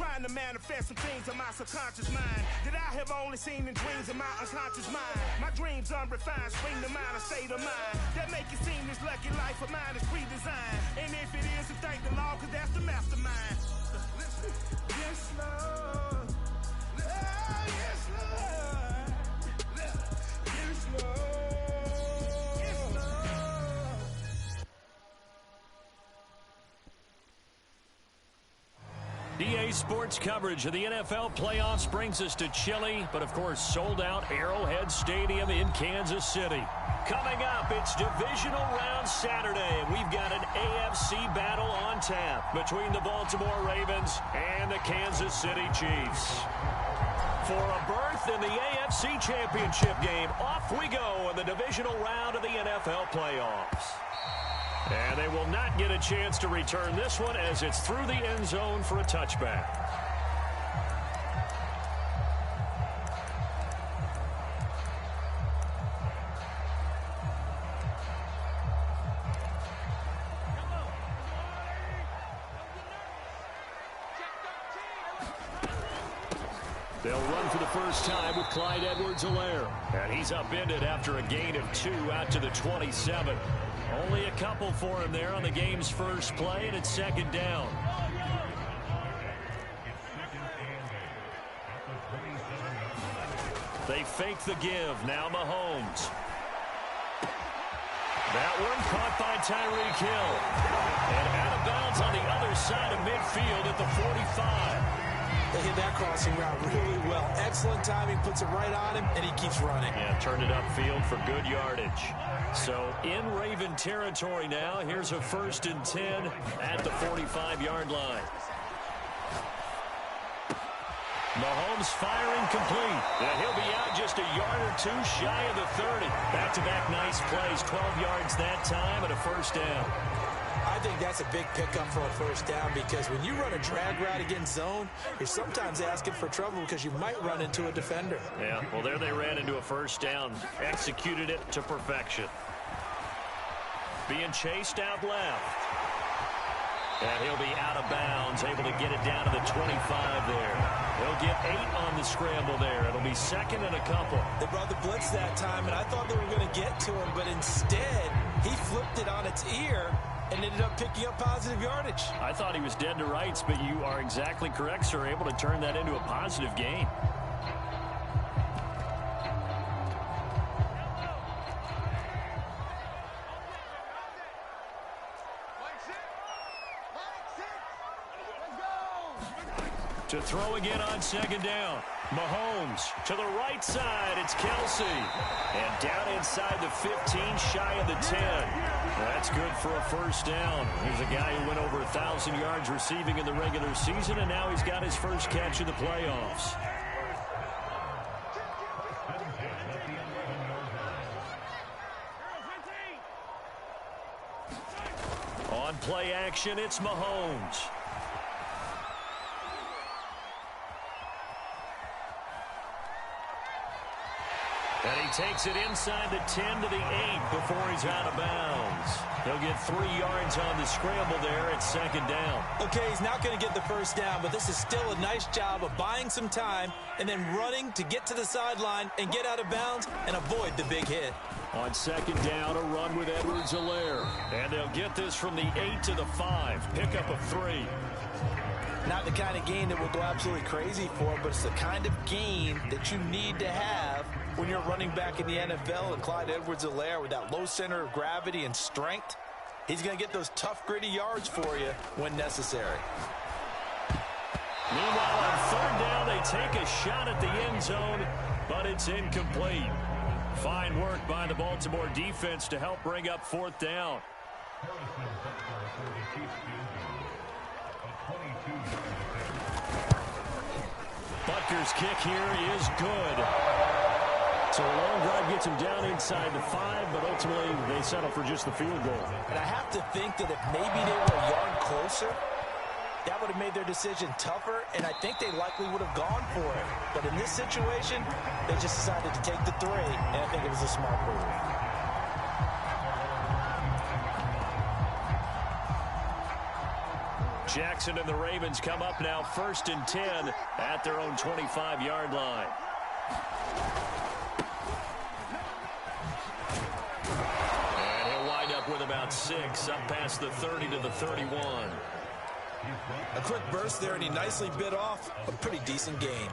trying to manifest some things in my subconscious mind that I have only seen in dreams in my unconscious mind. My dreams unrefined, spring to mind, a state of mind that make it seem this lucky life of mine is pre-designed. And if it is, then thank the Lord, cause that's the mastermind. Yes, Lord. Yes, Lord. Yes, Lord. EA Sports coverage of the NFL playoffs brings us to chilly, but of course sold out Arrowhead Stadium in Kansas City. Coming up, it's Divisional Round Saturday, and we've got an AFC battle on tap between the Baltimore Ravens and the Kansas City Chiefs. For a berth in the AFC Championship game, off we go in the Divisional Round of the NFL playoffs. And they will not get a chance to return this one as it's through the end zone for a touchback. They'll run for the first time with Clyde Edwards-Helaire. And he's upended after a gain of 2 out to the 27. Only a couple for him there on the game's first play, and it's second down. They fake the give. Now Mahomes. That one caught by Tyreek Hill. And out of bounds on the other side of midfield at the 45. They hit that crossing route really well. Excellent timing, puts it right on him, and he keeps running. Yeah, turned it upfield for good yardage. So in Raven territory now. Here's a 1st and 10 at the 45-yard line. Mahomes firing complete. And he'll be out just a yard or two shy of the 30. Back-to-back nice plays, 12 yards that time and a first down. I think that's a big pickup for a first down because when you run a drag route against zone, you're sometimes asking for trouble because you might run into a defender. Yeah, well, there they ran into a first down. Executed it to perfection. Being chased out left. And he'll be out of bounds, able to get it down to the 25 there. They'll get 8 on the scramble there. It'll be second and a couple. They brought the blitz that time, and I thought they were going to get to him, but instead, he flipped it on its ear and ended up picking up positive yardage. I thought he was dead to rights, but you are exactly correct, sir. Able to turn that into a positive gain. To throw again on second down. Mahomes to the right side. It's Kelsey. And down inside the 15, shy of the 10. That's good for a first down. Here's a guy who went over 1,000 yards receiving in the regular season, and now he's got his first catch in the playoffs. On play action, it's Mahomes. And he takes it inside the 10 to the 8 before he's out of bounds. He'll get 3 yards on the scramble there at second down. Okay, he's not going to get the first down, but this is still a nice job of buying some time and then running to get to the sideline and get out of bounds and avoid the big hit. On second down, a run with Edwards-Helaire. And they'll get this from the 8 to the 5. Pickup of 3. Not the kind of gain that will go absolutely crazy for, but it's the kind of gain that you need to have when you're running back in the NFL. And Clyde Edwards-Helaire, with that low center of gravity and strength, he's going to get those tough, gritty yards for you when necessary. Meanwhile, on third down, they take a shot at the end zone, but it's incomplete. Fine work by the Baltimore defense to help bring up fourth down. Butker's kick here is good. So a long drive gets him down inside the 5, but ultimately they settle for just the field goal. And I have to think that if maybe they were a yard closer, that would have made their decision tougher, and I think they likely would have gone for it. But in this situation, they just decided to take the 3, and I think it was a smart move. Jackson and the Ravens come up now 1st and 10 at their own 25-yard line. And he'll wind up with about 6 up past the 30 to the 31. A quick burst there, and he nicely bit off a pretty decent gain.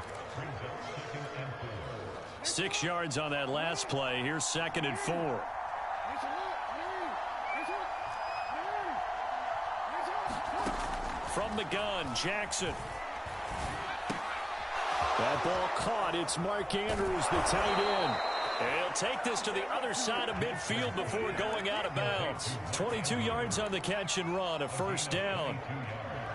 6 yards on that last play. Here's 2nd and 4. From the gun, Jackson. That ball caught. It's Mark Andrews, the tight end. And he'll take this to the other side of midfield before going out of bounds. 22 yards on the catch and run, a 1st down.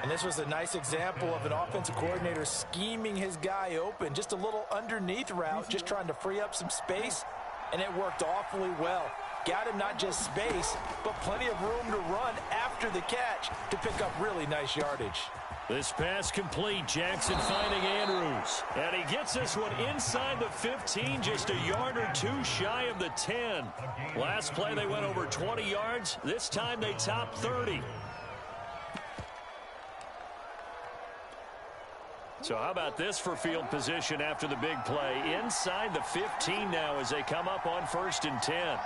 And this was a nice example of an offensive coordinator scheming his guy open. Just a little underneath route, just trying to free up some space, and it worked awfully well. Got him not just space, but plenty of room to run after the catch to pick up really nice yardage. This pass complete. Jackson finding Andrews. And he gets this one inside the 15, just a yard or 2 shy of the 10. Last play they went over 20 yards. This time they topped 30. So how about this for field position after the big play? Inside the 15 now as they come up on 1st and 10.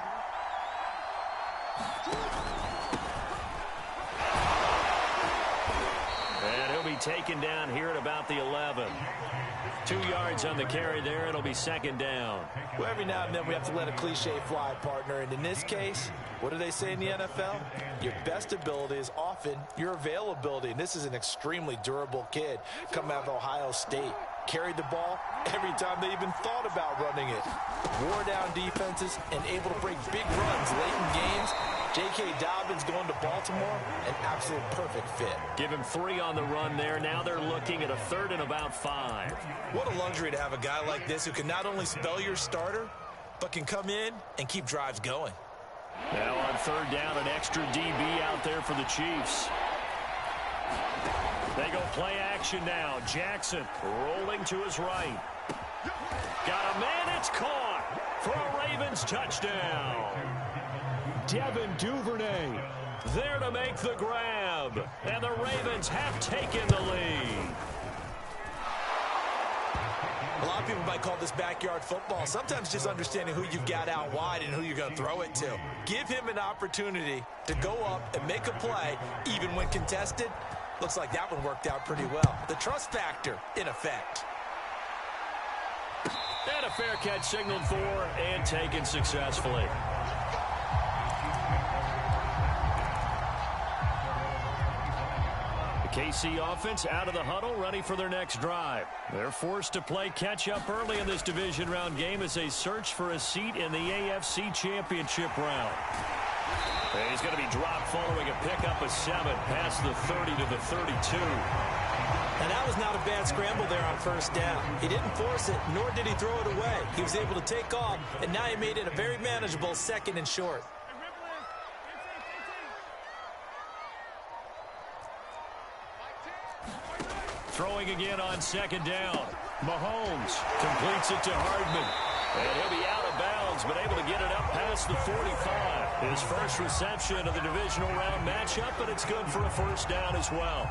And he'll be taken down here at about the 11. 2 yards on the carry there. It'll be 2nd down. Well, every now and then we have to let a cliche fly, partner. And in this case, what do they say in the NFL? Your best ability is often your availability. And this is an extremely durable kid coming out of Ohio State. Carried the ball every time they even thought about running it. Wore down defenses and able to break big runs late in games. J.K. Dobbins going to Baltimore, an absolute perfect fit. Give him 3 on the run there. Now they're looking at a 3rd and about 5. What a luxury to have a guy like this who can not only spell your starter, but can come in and keep drives going. Now on 3rd down, an extra DB out there for the Chiefs. They go play action now. Jackson rolling to his right. Got a man, it's caught for a Ravens touchdown. Devin Duvernay there to make the grab. And the Ravens have taken the lead. A lot of people might call this backyard football. Sometimes just understanding who you've got out wide and who you're going to throw it to. Give him an opportunity to go up and make a play, even when contested. Looks like that one worked out pretty well. The trust factor in effect. And a fair catch signaled for and taken successfully. The KC offense out of the huddle, ready for their next drive. They're forced to play catch-up early in this division round game as they search for a seat in the AFC Championship round. And he's going to be dropped following a pickup of 7 past the 30 to the 32. And that was not a bad scramble there on 1st down. He didn't force it, nor did he throw it away. He was able to take off, and now he made it a very manageable 2nd and short. Throwing again on 2nd down. Mahomes completes it to Hardman. And he'll be out of bounds, but able to get it up past the 45. His first reception of the divisional round matchup, but it's good for a 1st down as well.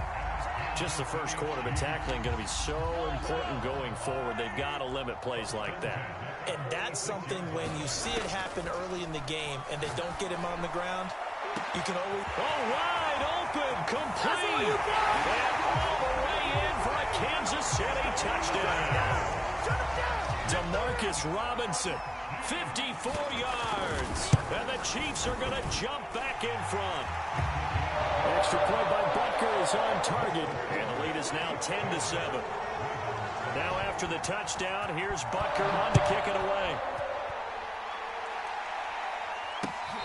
Just the first quarter, but tackling going to be so important going forward. They've got to limit plays like that. And that's something when you see it happen early in the game and they don't get him on the ground, you can always... Oh, wide open, complete. And all the way in for a Kansas City touchdown. Demarcus Robinson, 54 yards. And the Chiefs are going to jump back in front. Extra point by Butker is on target. And the lead is now 10-7. Now after the touchdown, here's Butker on to kick it away.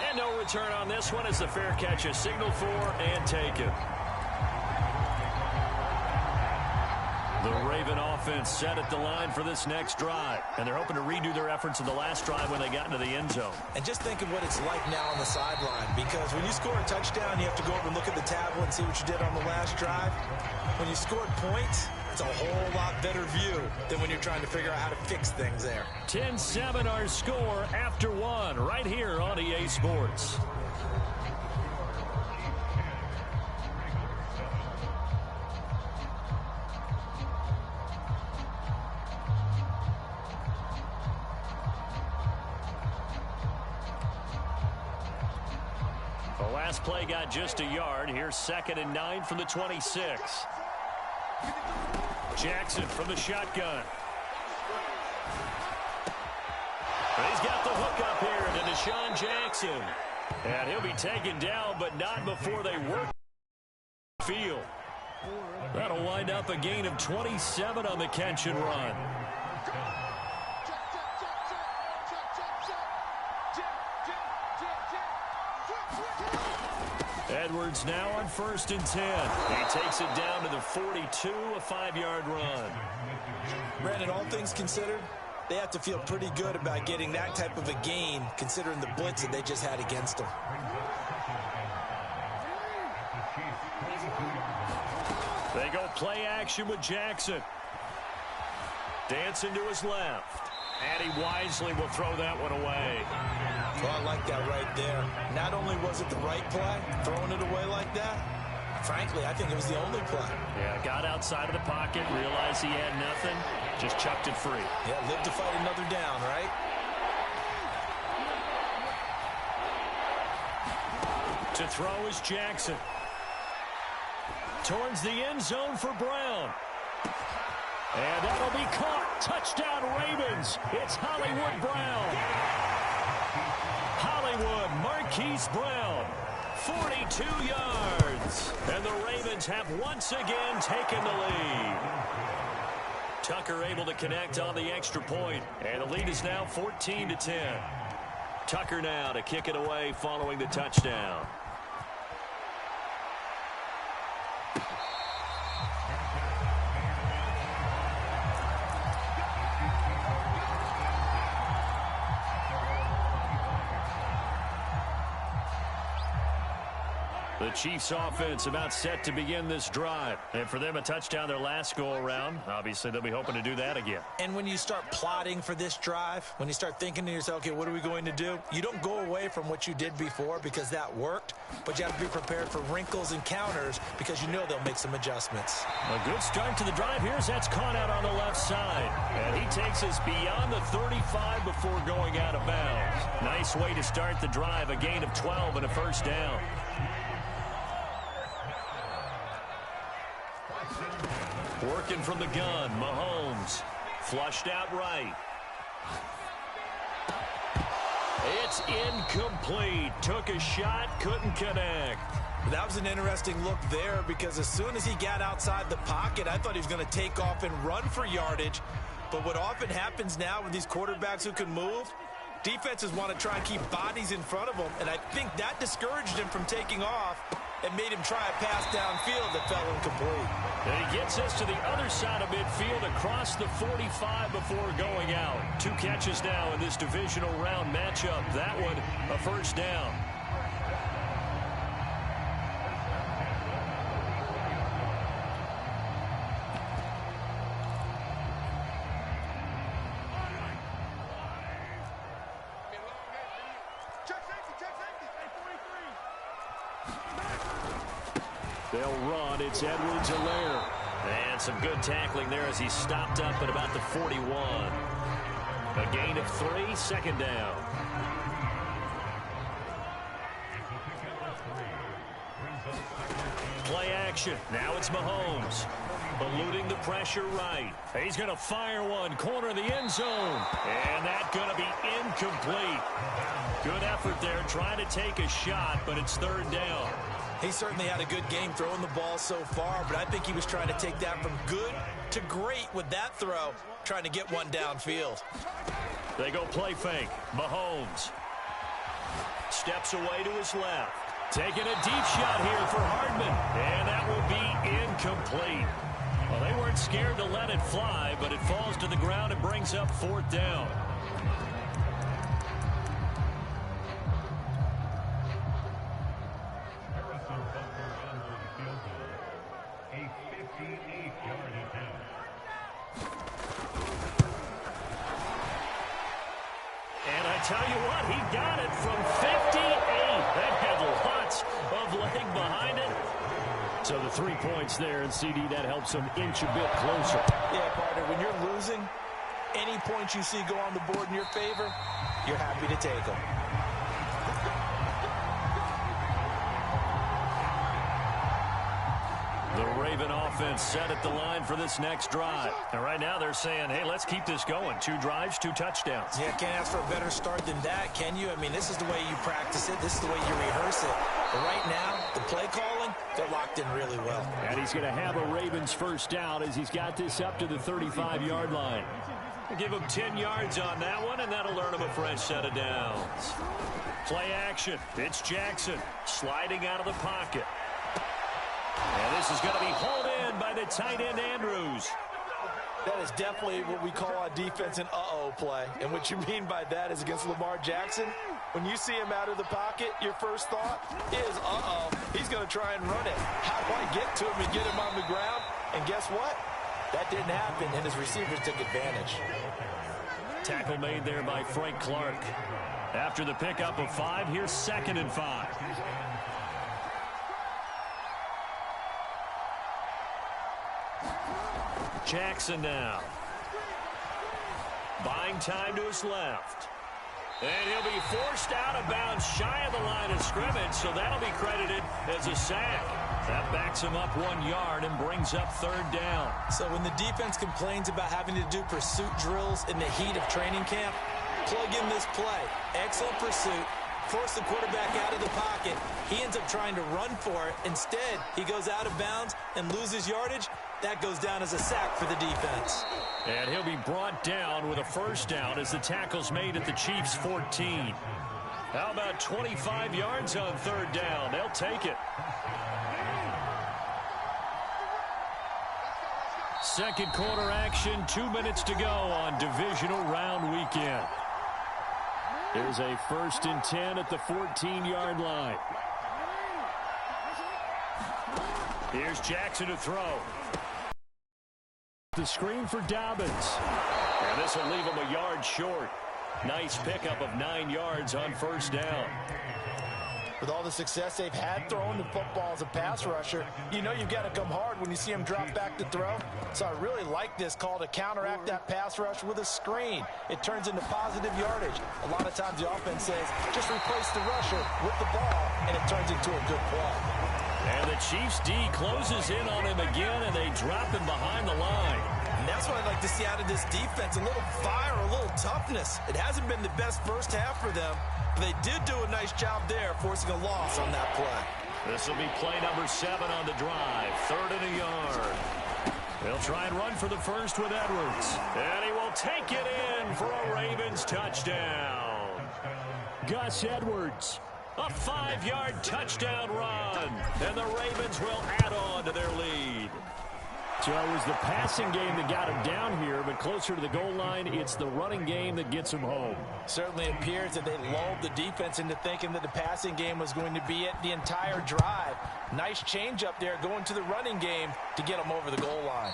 And no return on this one as the fair catch is signaled for and taken. The Raven offense set at the line for this next drive. And they're hoping to redo their efforts in the last drive when they got into the end zone. And just think of what it's like now on the sideline. Because when you score a touchdown, you have to go over and look at the tablet and see what you did on the last drive. When you scored points, it's a whole lot better view than when you're trying to figure out how to fix things there. 10-7 our score after 1 right here on EA Sports. The last play got just a yard. Here's 2nd and 9 from the 26. Jackson from the shotgun. He's got the hook up here to Deshaun Jackson. And he'll be taken down, but not before they work the field. That'll wind up a gain of 27 on the catch and run. Edwards now on 1st and 10. He takes it down to the 42, a 5-yard run. Brandon, all things considered, they have to feel pretty good about getting that type of a gain, considering the blitz that they just had against them. They go play action with Jackson. Dancing to his left. And he wisely will throw that one away. Well, I like that right there. Not only was it the right play, throwing it away like that, frankly, I think it was the only play. Yeah, got outside of the pocket, realized he had nothing, just chucked it free. Yeah, live to fight another down, right? To throw is Jackson. Towards the end zone for Brown. And that'll be caught. Touchdown, Ravens. It's Hollywood Brown. Hollywood, Marquise Brown. 42 yards. And the Ravens have once again taken the lead. Tucker able to connect on the extra point. And the lead is now 14-10. Tucker now to kick it away following the touchdown. The Chiefs offense about set to begin this drive. And for them, a touchdown their last go-around. Obviously, they'll be hoping to do that again. And when you start plotting for this drive, when you start thinking to yourself, okay, what are we going to do? You don't go away from what you did before because that worked, but you have to be prepared for wrinkles and counters because you know they'll make some adjustments. A good start to the drive. Here's that's caught out on the left side. And he takes us beyond the 35 before going out of bounds. Nice way to start the drive. A gain of 12 and a first down. Working from the gun, Mahomes. Flushed out right. It's incomplete. Took a shot, couldn't connect. That was an interesting look there because as soon as he got outside the pocket, I thought he was going to take off and run for yardage. But what often happens now with these quarterbacks who can move, defenses want to try and keep bodies in front of them, and I think that discouraged him from taking off and made him try a pass downfield that fell incomplete. And he gets us to the other side of midfield across the 45 before going out. 2 catches now in this divisional round matchup. That one, a first down. They'll run. It's Edwards-Helaire. And some good tackling there as he stopped up at about the 41. A gain of 3, 2nd down. Play action. Now it's Mahomes. Eluding the pressure right. He's going to fire one. Corner of the end zone. And that's going to be incomplete. Good effort there trying to take a shot, but it's 3rd down. He certainly had a good game throwing the ball so far, but I think he was trying to take that from good to great with that throw, trying to get one downfield. They go play fake. Mahomes steps away to his left. Taking a deep shot here for Hardman, and that will be incomplete. Well, they weren't scared to let it fly, but it falls to the ground and brings up 4th down. Tell you what, he got it from 58. That had lots of leg behind it. So the 3 points there, and CD, that helps him inch a bit closer. Yeah, partner, when you're losing, any points you see go on the board in your favor, you're happy to take them. Raven offense set at the line for this next drive. And right now they're saying, hey, let's keep this going. 2 drives, 2 touchdowns. Yeah, can't ask for a better start than that, can you? I mean, this is the way you practice it. This is the way you rehearse it. But right now, the play calling, they're locked in really well. And he's going to have a Ravens first down as he's got this up to the 35-yard line. We'll give him 10 yards on that one, and that'll earn him a fresh set of downs. Play action. It's Jackson sliding out of the pocket. And this is going to be hauled in by the tight end, Andrews. That is definitely what we call on defense an uh-oh play. And what you mean by that is against Lamar Jackson, when you see him out of the pocket, your first thought is, uh-oh, he's going to try and run it. How do I get to him and get him on the ground? And guess what? That didn't happen, and his receivers took advantage. Tackle made there by Frank Clark. After the pickup of 5, here's 2nd and 5. Jackson now. Buying time to his left. And he'll be forced out of bounds shy of the line of scrimmage, so that'll be credited as a sack. That backs him up 1 yard and brings up 3rd down. So when the defense complains about having to do pursuit drills in the heat of training camp, plug in this play. Excellent pursuit. Force the quarterback out of the pocket. He ends up trying to run for it. Instead, he goes out of bounds and loses yardage. That goes down as a sack for the defense. And he'll be brought down with a first down as the tackle's made at the Chiefs' 14. How about 25 yards on 3rd down? They'll take it. Second quarter action, 2 minutes to go on Divisional Round weekend. There's a 1st and 10 at the 14-yard line. Here's Jackson to throw. The screen for Dobbins. And this will leave him a yard short. Nice pickup of 9 yards on 1st down. With all the success they've had throwing the football as a pass rusher, you know you've got to come hard when you see him drop back to throw. So I really like this call to counteract that pass rush with a screen. It turns into positive yardage. A lot of times the offense says, just replace the rusher with the ball, and it turns into a good play. And the Chiefs D closes in on him again, and they drop him behind the line. And that's what I'd like to see out of this defense, a little fire, a little toughness. It hasn't been the best first half for them, but they did do a nice job there, forcing a loss on that play. This will be play number 7 on the drive, 3rd and a yard. They'll try and run for the first with Edwards. And he will take it in for a Ravens touchdown. Gus Edwards. A 5-yard touchdown run. And the Ravens will add on to their lead. So it was the passing game that got him down here, but closer to the goal line, it's the running game that gets him home. Certainly appears that they lulled the defense into thinking that the passing game was going to be it the entire drive. Nice change up there going to the running game to get them over the goal line.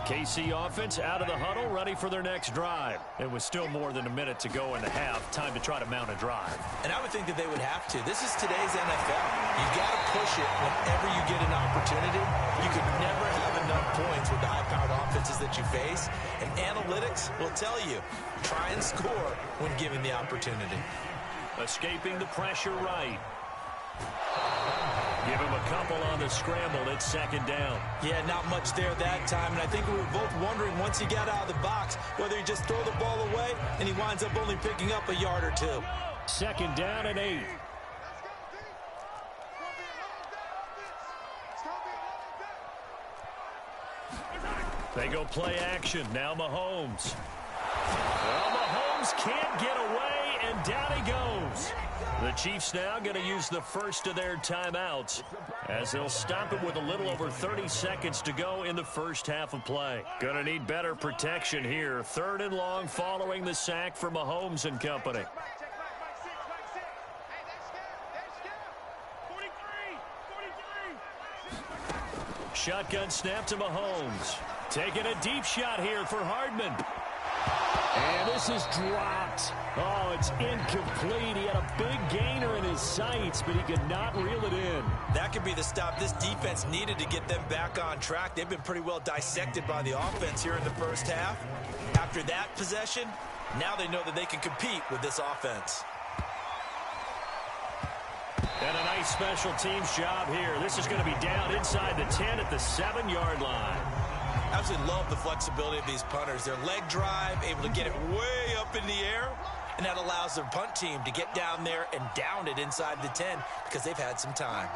KC offense out of the huddle, ready for their next drive. It was still more than a minute to go in the half. Time to try to mount a drive. And I would think that they would have to. This is today's NFL. You've got to push it whenever you get an opportunity. You could never have enough points with the high-powered offenses that you face. And analytics will tell you, try and score when given the opportunity. Escaping the pressure right. Give him a couple on the scramble. It's 2nd down. Yeah, not much there that time. And I think we were both wondering once he got out of the box whether he just throw the ball away and he winds up only picking up a yard or 2. 2nd down and 8. They go play action. Now Mahomes. Well, Mahomes can't get away, and down he goes. The Chiefs now going to use the first of their timeouts as they'll stop it with a little over 30 seconds to go in the first half of play. Going to need better protection here. 3rd and long following the sack for Mahomes and company. Shotgun snap to Mahomes. Taking a deep shot here for Hardman. And this is dropped. Oh, it's incomplete. He had a big gainer in his sights, but he could not reel it in. That could be the stop this defense needed to get them back on track. They've been pretty well dissected by the offense here in the first half. After that possession, now they know that they can compete with this offense. And a nice special teams job here. This is going to be down inside the 10 at the 7-yard line. Absolutely love the flexibility of these punters. Their leg drive, able to get it way up in the air, and that allows their punt team to get down there and down it inside the 10 because they've had some time.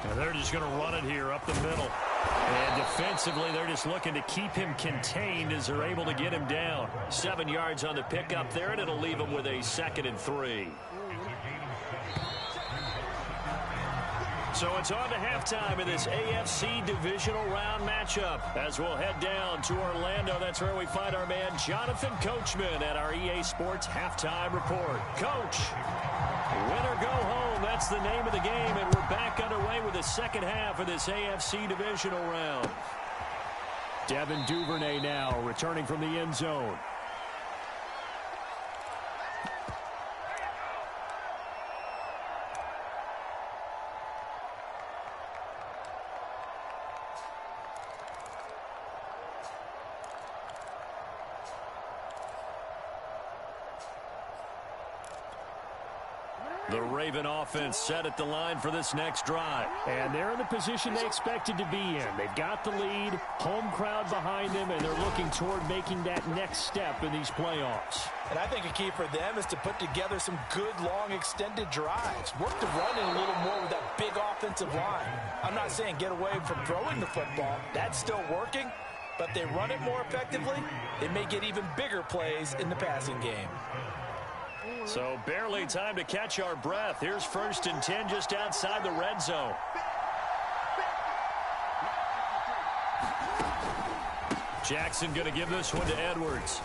And they're just going to run it here up the middle. And defensively, they're just looking to keep him contained as they're able to get him down. 7 yards on the pickup there, and it'll leave him with a 2nd and 3. So it's on to halftime in this AFC Divisional Round matchup. As we'll head down to Orlando, that's where we find our man Jonathan Coachman at our EA Sports Halftime Report. Coach, win or go home, that's the name of the game, and we're back underway with the second half of this AFC Divisional Round. Devin Duvernay now returning from the end zone. The Raven offense set at the line for this next drive. And they're in the position they expected to be in. They've got the lead, home crowd behind them, and they're looking toward making that next step in these playoffs. And I think a key for them is to put together some good, long, extended drives. Work the run in a little more with that big offensive line. I'm not saying get away from throwing the football. That's still working. But they run it more effectively, they may get even bigger plays in the passing game. So barely time to catch our breath. Here's 1st and 10 just outside the red zone. Jackson going to give this one to Edwards.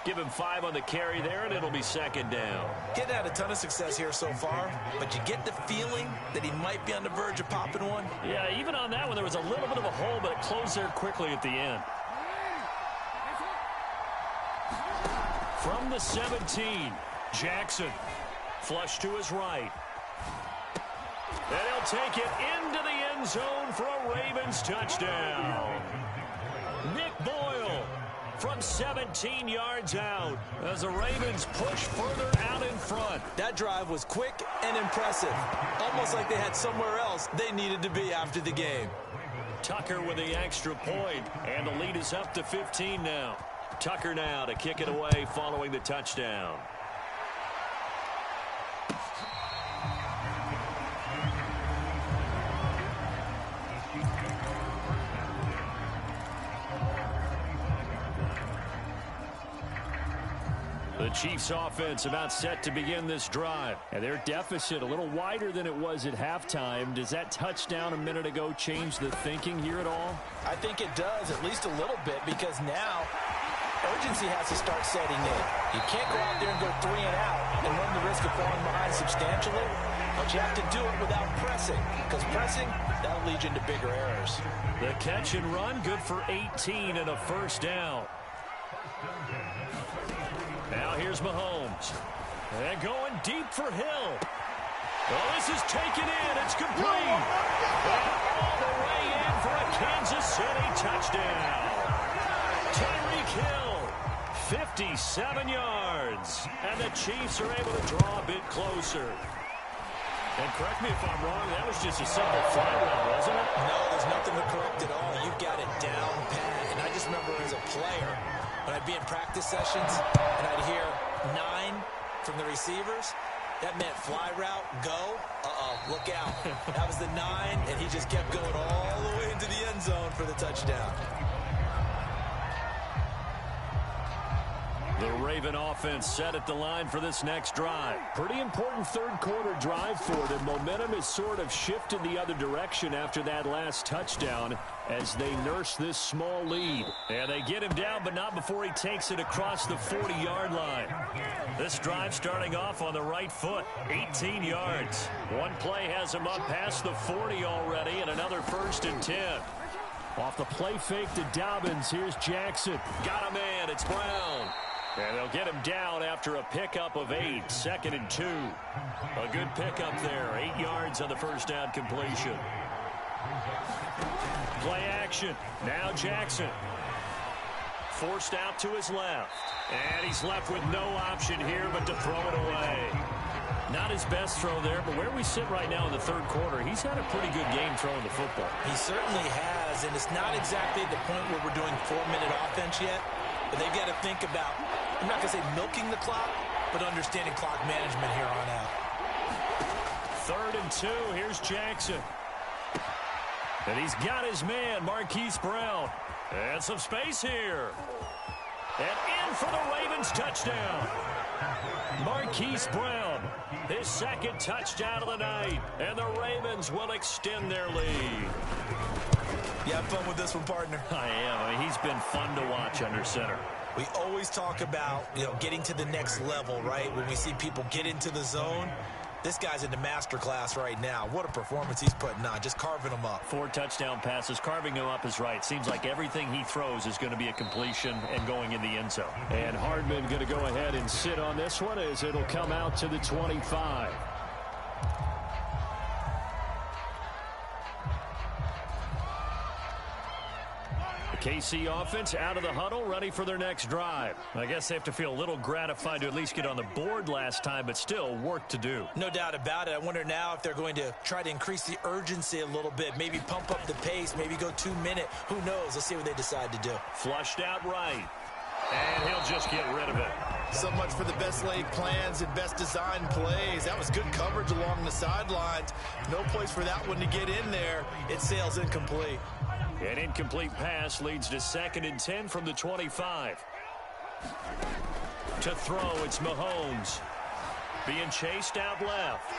Give him 5 on the carry there, and it'll be 2nd down. Getting had a ton of success here so far, but you get the feeling that he might be on the verge of popping one. Yeah, even on that one, there was a little bit of a hole, but it closed there quickly at the end. From the 17, Jackson. Flush to his right. And he'll take it into the end zone for a Ravens touchdown. Nick Boyle from 17 yards out as the Ravens push further out in front. That drive was quick and impressive. Almost like they had somewhere else they needed to be after the game. Tucker with the extra point, and the lead is up to 15 now. Tucker now to kick it away following the touchdown. The Chiefs offense about set to begin this drive. And their deficit a little wider than it was at halftime. Does that touchdown a minute ago change the thinking here at all? I think it does, at least a little bit, because now urgency has to start setting in. You can't go out there and go 3 and out and run the risk of falling behind substantially, but you have to do it without pressing, because pressing, that'll lead you into bigger errors. The catch and run, good for 18 and a 1st down. Now here's Mahomes. And going deep for Hill. Well, this is taken in. It's complete. And all the way in for a Kansas City touchdown. Tyreek Hill, 57 yards. And the Chiefs are able to draw a bit closer. And correct me if I'm wrong, that was just a simple fly route, wasn't it? No, there's nothing to correct at all. You've got it down pat. And I just remember as a player, when I'd be in practice sessions and I'd hear 9 from the receivers, that meant fly route, go, look out. That was the 9, and he just kept going all the way into the end zone for the touchdown. The Raven offense set at the line for this next drive. Pretty important third quarter drive for them. Momentum has sort of shifted the other direction after that last touchdown as they nurse this small lead. And they get him down, but not before he takes it across the 40-yard line. This drive starting off on the right foot, 18 yards. One play has him up past the 40 already, and another 1st and 10. Off the play fake to Dobbins. Here's Jackson. Got a man. It's Brown. And they'll get him down after a pickup of 8. 2nd and 2. A good pickup there. 8 yards on the first down completion. Play action. Now Jackson. Forced out to his left. And he's left with no option here but to throw it away. Not his best throw there, but where we sit right now in the third quarter, he's had a pretty good game throwing the football. He certainly has, and it's not exactly the point where we're doing 4-minute offense yet, but they've got to think about, I'm not going to say milking the clock, but understanding clock management here on out. 3rd and 2. Here's Jackson. And he's got his man, Marquise Brown. And some space here. And in for the Ravens touchdown. Marquise Brown, his 2nd touchdown of the night. And the Ravens will extend their lead. You have fun with this one, partner? I am. I mean, he's been fun to watch under center. We always talk about, getting to the next level, right? When we see people get into the zone. This guy's in the master class right now. What a performance he's putting on, just carving them up. 4 touchdown passes. Carving him up is right. Seems like everything he throws is going to be a completion and going in the end zone. And Hardman going to go ahead and sit on this one as it'll come out to the 25. KC offense out of the huddle, ready for their next drive. I guess they have to feel a little gratified to at least get on the board last time, but still work to do. No doubt about it. I wonder now if they're going to try to increase the urgency a little bit, maybe pump up the pace, maybe go 2-minute. Who knows? Let's see what they decide to do. Flushed out right, and he'll just get rid of it. So much for the best laid plans and best designed plays. That was good coverage along the sidelines. No place for that one to get in there. It sails incomplete. An incomplete pass leads to 2nd and 10 from the 25. To throw, it's Mahomes. Being chased out left.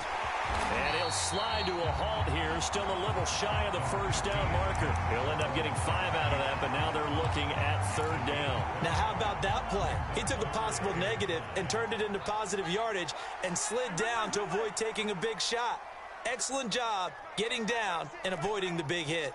And he'll slide to a halt here. Still a little shy of the first down marker. He'll end up getting 5 out of that, but now they're looking at 3rd down. Now how about that play? He took a possible negative and turned it into positive yardage and slid down to avoid taking a big shot. Excellent job getting down and avoiding the big hit.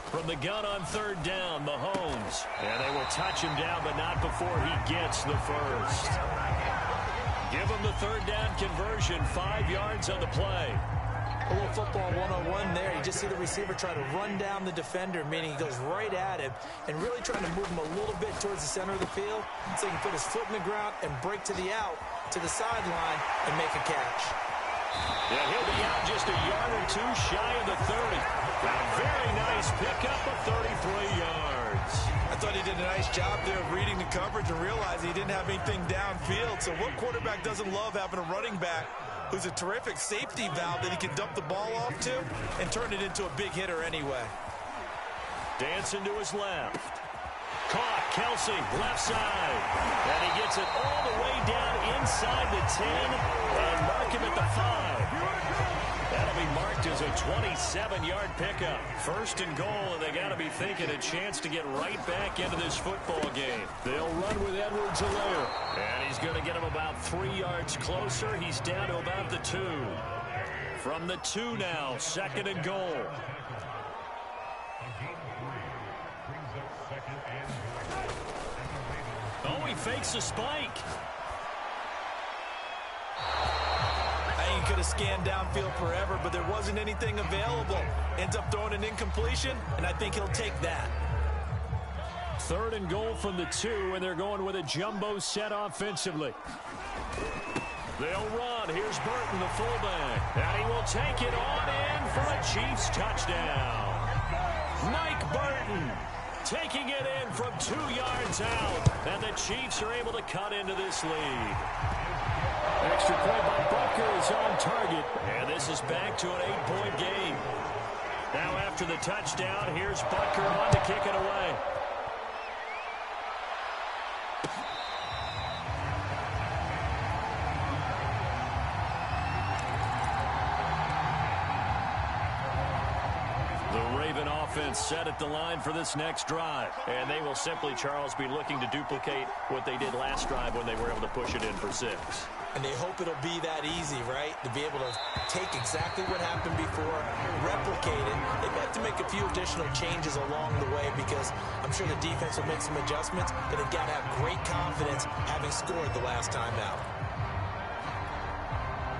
From the gun on 3rd down, Mahomes. And they will touch him down, but not before he gets the first. Give him the 3rd down conversion, 5 yards on the play. A little football 101 there. You just see the receiver try to run down the defender, meaning he goes right at him and really trying to move him a little bit towards the center of the field so he can put his foot in the ground and break to the out, to the sideline, and make a catch. Yeah, he'll be out just a yard or 2 shy of the 30. A very nice pickup of 33 yards. I thought he did a nice job there of reading the coverage and realizing he didn't have anything downfield. So what quarterback doesn't love having a running back who's a terrific safety valve that he can dump the ball off to and turn it into a big hitter anyway? Dancing to his left. Caught, Kelsey, left side. And he gets it all the way down inside the 10 and mark him at the 5. That'll be marked as a 27-yard pickup. 1st and goal, and they got to be thinking a chance to get right back into this football game. They'll run with Edwards-Helaire. And he's going to get him about 3 yards closer. He's down to about the 2. From the 2 now, 2nd and goal. Oh, he fakes a spike. He could have scanned downfield forever, but there wasn't anything available. Ends up throwing an incompletion, and I think he'll take that. 3rd and goal from the 2, and they're going with a jumbo set offensively. They'll run. Here's Burton, the fullback. And he will take it on in for a Chiefs touchdown. Mike Burton taking it in from 2 yards out, and the Chiefs are able to cut into this lead. Extra point by Butker is on target, and this is back to an 8-point game. Now after the touchdown, here's Butker on to kick it away. Offense set at the line for this next drive. And they will simply, Charles, be looking to duplicate what they did last drive when they were able to push it in for 6. And they hope it'll be that easy, right? To be able to take exactly what happened before, replicate it. They may have to make a few additional changes along the way because I'm sure the defense will make some adjustments, but they've got to have great confidence having scored the last time out.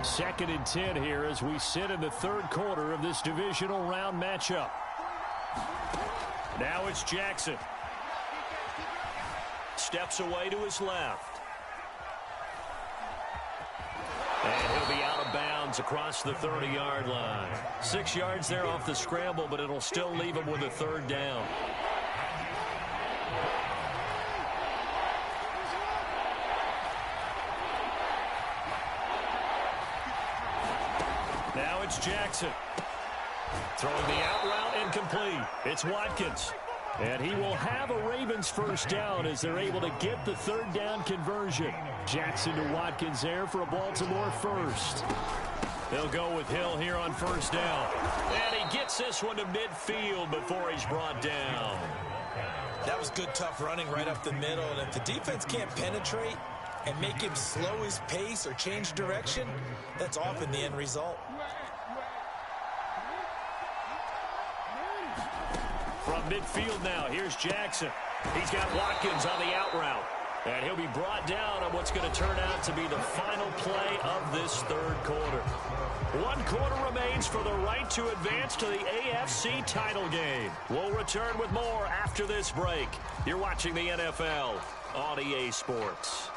2nd and 10 here as we sit in the 3rd quarter of this divisional round matchup. Now it's Jackson. Steps away to his left. And he'll be out of bounds across the 30-yard line. 6 yards there off the scramble, but it'll still leave him with a 3rd down. Now it's Jackson. Throwing the out route incomplete. It's Watkins. And he will have a Ravens 1st down as they're able to get the 3rd down conversion. Jackson to Watkins there for a Baltimore 1st. They'll go with Hill here on 1st down. And he gets this one to midfield before he's brought down. That was good, tough running right up the middle. And if the defense can't penetrate and make him slow his pace or change direction, that's often the end result. From midfield now, here's Jackson. He's got Watkins on the out route. And he'll be brought down on what's going to turn out to be the final play of this 3rd quarter. 1 quarter remains for the right to advance to the AFC title game. We'll return with more after this break. You're watching the NFL on EA Sports.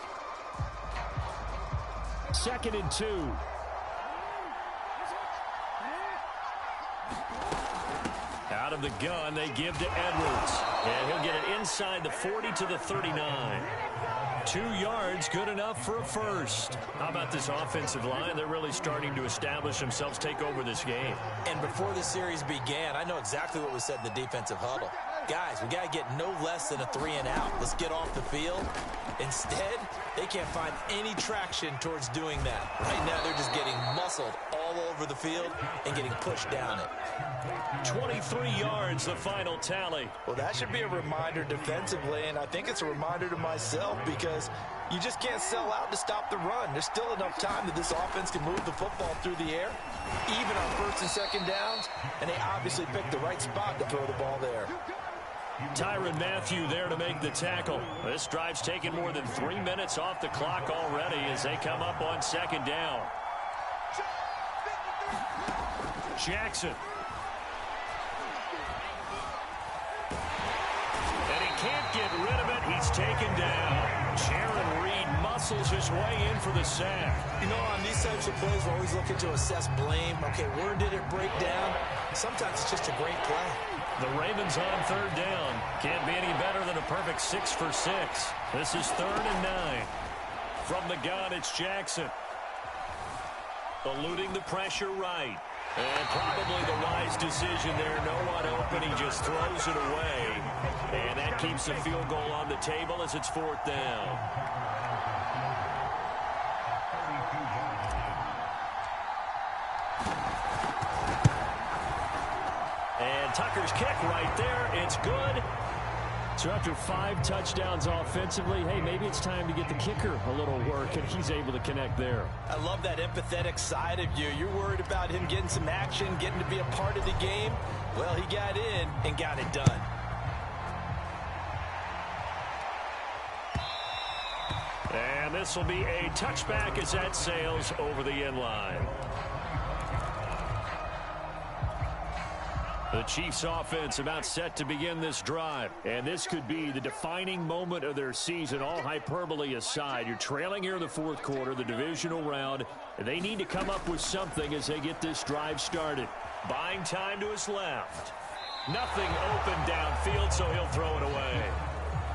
2nd and 2. Out of the gun, they give to Edwards. And he'll get it inside the 40 to the 39. 2 yards, good enough for a 1st. How about this offensive line? They're really starting to establish themselves, take over this game. And before the series began, I know exactly what was said in the defensive huddle. Guys, we got to get no less than a 3 and out. Let's get off the field. Instead, they can't find any traction towards doing that. Right now, they're just getting muscled all over the field and getting pushed down it. 23 yards, the final tally. Well, that should be a reminder defensively, and I think it's a reminder to myself because you just can't sell out to stop the run. There's still enough time that this offense can move the football through the air, even on 1st and 2nd downs, and they obviously picked the right spot to throw the ball there. Tyrann Mathieu there to make the tackle. This drive's taken more than 3 minutes off the clock already as they come up on 2nd down. Jackson. And he can't get rid of it. He's taken down. Jaron Reed muscles his way in for the sack. You know, on these types of plays, we're always looking to assess blame. Okay, where did it break down? Sometimes it's just a great play. The Ravens on 3rd down. Can't be any better than a perfect 6 for 6. This is 3rd and 9. From the gun, it's Jackson. Eluding the pressure right. And probably the wise decision there. No one open. He just throws it away. And that keeps the field goal on the table as it's 4th down. And Tucker's kick right there. It's good. So after 5 touchdowns offensively, hey, maybe it's time to get the kicker a little work, and he's able to connect there. I love that empathetic side of you. You're worried about him getting some action, getting to be a part of the game. Well, he got in and got it done. And this will be a touchback as that sails over the end line. The Chiefs offense about set to begin this drive. And this could be the defining moment of their season, all hyperbole aside. You're trailing here in the 4th quarter, the divisional round. And they need to come up with something as they get this drive started. Buying time to his left. Nothing open downfield, so he'll throw it away.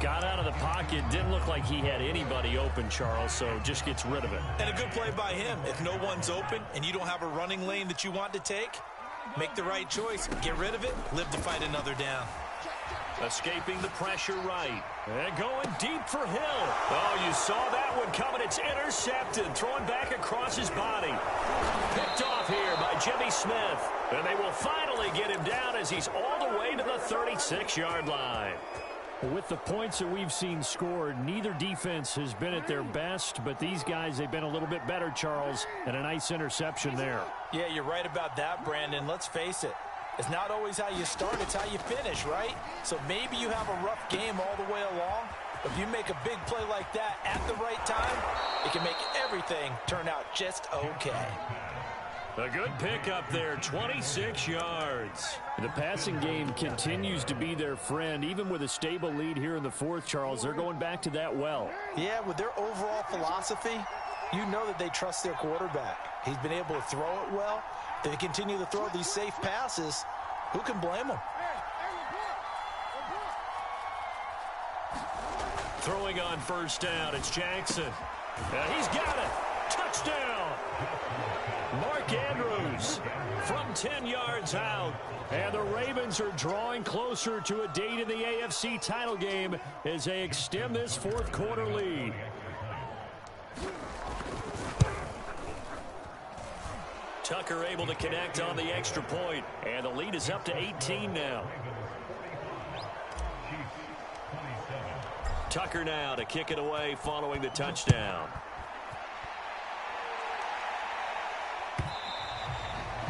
Got out of the pocket. Didn't look like he had anybody open, Charles, so just gets rid of it. And a good play by him. If no one's open and you don't have a running lane that you want to take, make the right choice. Get rid of it. Live to fight another down. Escaping the pressure right. And going deep for Hill. Oh, you saw that one coming. It's intercepted. Throwing back across his body. Picked off here by Jimmy Smith. And they will finally get him down as he's all the way to the 36-yard line. With the points that we've seen scored, neither defense has been at their best, but these guys, they've been a little bit better, Charles, and a nice interception there. Yeah, you're right about that, Brandon. Let's face it. It's not always how you start, it's how you finish, right? So maybe you have a rough game all the way along, but if you make a big play like that at the right time, it can make everything turn out just okay. A good pickup there, 26 yards. The passing game continues to be their friend. Even with a stable lead here in the fourth, Charles, they're going back to that well. Yeah, with their overall philosophy, you know that they trust their quarterback. He's been able to throw it well. They continue to throw these safe passes. Who can blame them? Throwing on first down, it's Jackson. He's got it. Touchdown. Mark Andrews from 10 yards out. And the Ravens are drawing closer to a date in the AFC title game as they extend this fourth quarter lead. Tucker able to connect on the extra point, and the lead is up to 18 now. Tucker now to kick it away following the touchdown.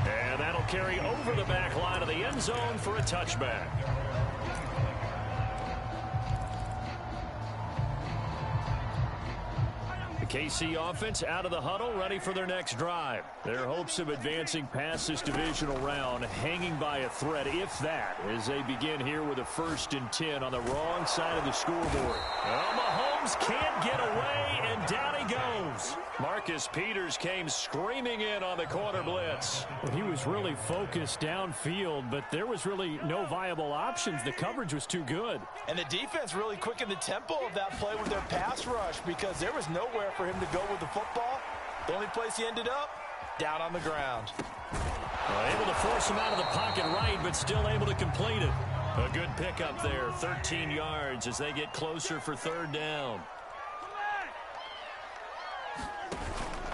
And that'll carry over the back line of the end zone for a touchback. The KC offense out of the huddle, ready for their next drive. Their hopes of advancing past this divisional round hanging by a thread, if that, as they begin here with a 1st and 10 on the wrong side of the scoreboard. Well, Mahomes can't get away, and down he goes. Marcus Peters came screaming in on the corner blitz. Well, he was really focused downfield, but there was really no viable options. The coverage was too good. And the defense really quickened the tempo of that play with their pass rush because there was nowhere for him to go with the football. The only place he ended up, down on the ground. Able to force him out of the pocket right, but still able to complete it. A good pickup there, 13 yards as they get closer for 3rd down.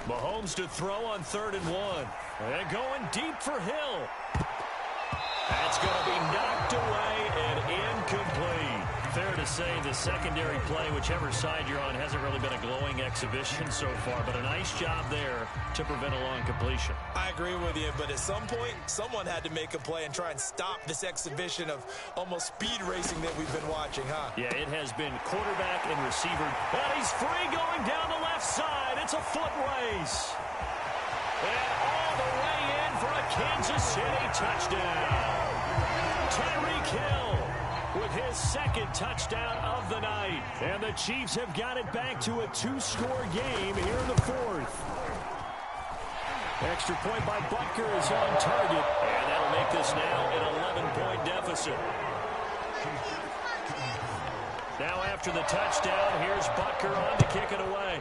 Mahomes to throw on 3rd and 1. And going deep for Hill. That's going to be knocked away and incomplete. Fair to say the secondary play, whichever side you're on, hasn't really been a glowing exhibition so far, but a nice job there to prevent a long completion. I agree with you, but at some point, someone had to make a play and try and stop this exhibition of almost speed racing that we've been watching, huh? Yeah, it has been quarterback and receiver. And he's free going down the left side. It's a foot race. And all the way in for a Kansas City touchdown. Tyreek Hill with his 2nd touchdown of the night. And the Chiefs have got it back to a 2-score game here in the 4th. Extra point by Butker is on target. And that'll make this now an 11-point deficit. Now after the touchdown, here's Butker on to kick it away.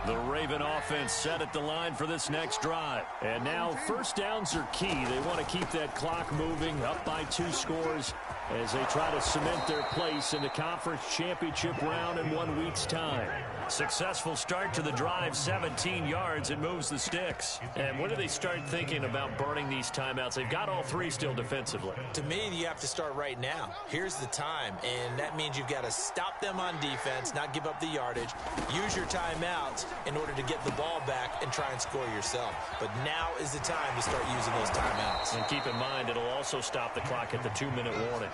The Raven offense set at the line for this next drive. And now 1st downs are key. They want to keep that clock moving, up by 2 scores as they try to cement their place in the conference championship round in 1 week's time. Successful start to the drive, 17 yards. It moves the sticks. And when do they start thinking about burning these timeouts? They've got all 3 still defensively. To me, you have to start right now. Here's the time, and that means you've got to stop them on defense, not give up the yardage, use your timeouts in order to get the ball back and try and score yourself. But now is the time to start using those timeouts. And keep in mind, it'll also stop the clock at the 2-minute warning.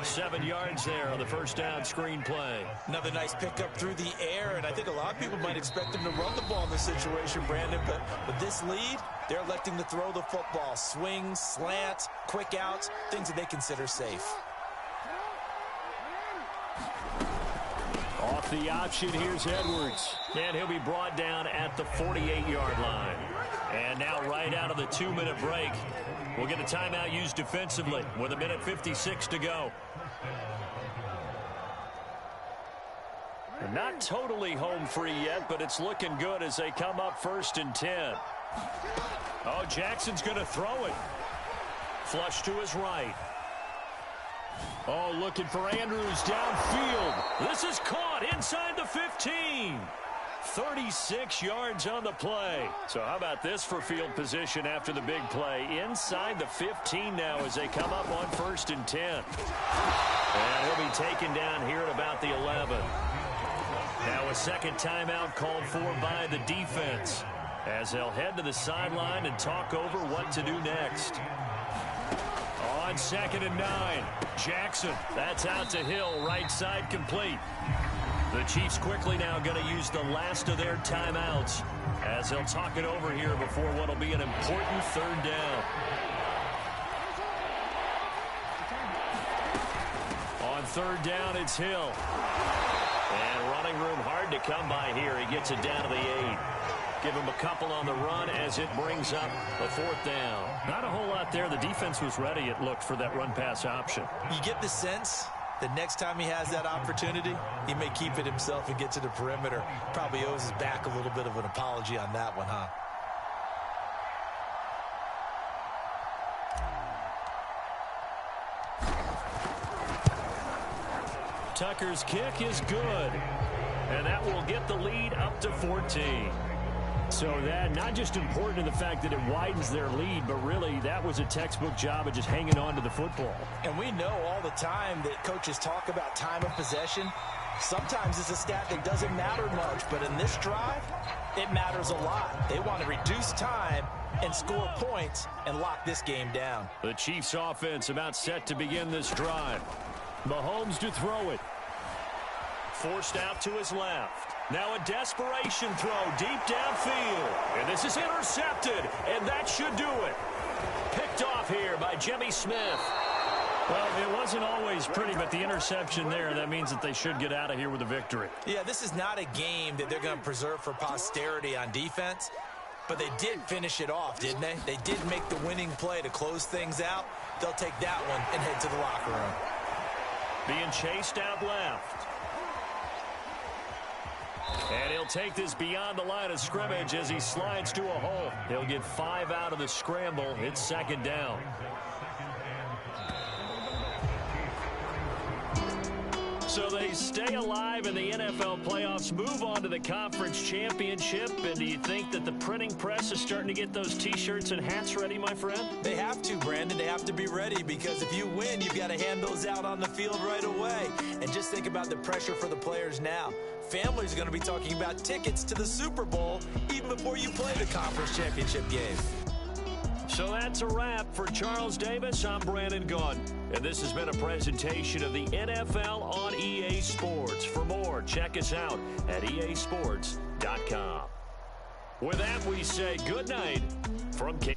7 yards there on the 1st down screen play. Another nice pickup through the air, and I think a lot of people might expect him to run the ball in this situation, Brandon, but with this lead, they're electing to throw the football. Swings, slants, quick outs, things that they consider safe. Off the option, here's Edwards. And he'll be brought down at the 48-yard line. And now right out of the 2-minute break, we'll get a timeout used defensively with 1:56 to go. Not totally home free yet, but it's looking good as they come up 1st and 10. Oh, Jackson's going to throw it. Flush to his right. Oh, looking for Andrews downfield. This is caught inside the 15. 36 yards on the play. So how about this for field position after the big play? Inside the 15 now as they come up on 1st and 10. And he'll be taken down here at about the 11. Now a second timeout called for by the defense as they'll head to the sideline and talk over what to do next. On 2nd and 9, Jackson. That's out to Hill, right side complete. The Chiefs quickly now going to use the last of their timeouts as they'll talk it over here before what will be an important 3rd down. On 3rd down, it's Hill. And running room hard to come by here. He gets it down to the 8. Give him a couple on the run as it brings up a 4th down. Not a whole lot there. The defense was ready, it looked, for that run-pass option. You get the sense the next time he has that opportunity, he may keep it himself and get to the perimeter. Probably owes his back a little bit of an apology on that one, huh? Tucker's kick is good. And that will get the lead up to 14. So that not just important in the fact that it widens their lead, but really that was a textbook job of just hanging on to the football. And we know all the time that coaches talk about time of possession. Sometimes it's a stat that doesn't matter much, but in this drive, it matters a lot. They want to reduce time and score points and lock this game down. The Chiefs offense about set to begin this drive. Mahomes to throw it. Forced out to his left. Now a desperation throw deep downfield. And this is intercepted, and that should do it. Picked off here by Jimmy Smith. Well, it wasn't always pretty, but the interception there, that means that they should get out of here with a victory. Yeah, this is not a game that they're going to preserve for posterity on defense, but they did finish it off, didn't they? They did make the winning play to close things out. They'll take that one and head to the locker room. Being chased out left. And he'll take this beyond the line of scrimmage as he slides to a hole. He'll get 5 out of the scramble. It's 2nd down. So they stay alive in the NFL playoffs, move on to the conference championship. And do you think that the printing press is starting to get those T-shirts and hats ready, my friend? They have to, Brandon. They have to be ready because if you win, you've got to hand those out on the field right away. And just think about the pressure for the players now. Families are going to be talking about tickets to the Super Bowl even before you play the conference championship game. So that's a wrap for Charles Davis. I'm Brandon Gaudin, and this has been a presentation of the NFL on EA Sports. For more, check us out at easports.com. With that, we say good night from K.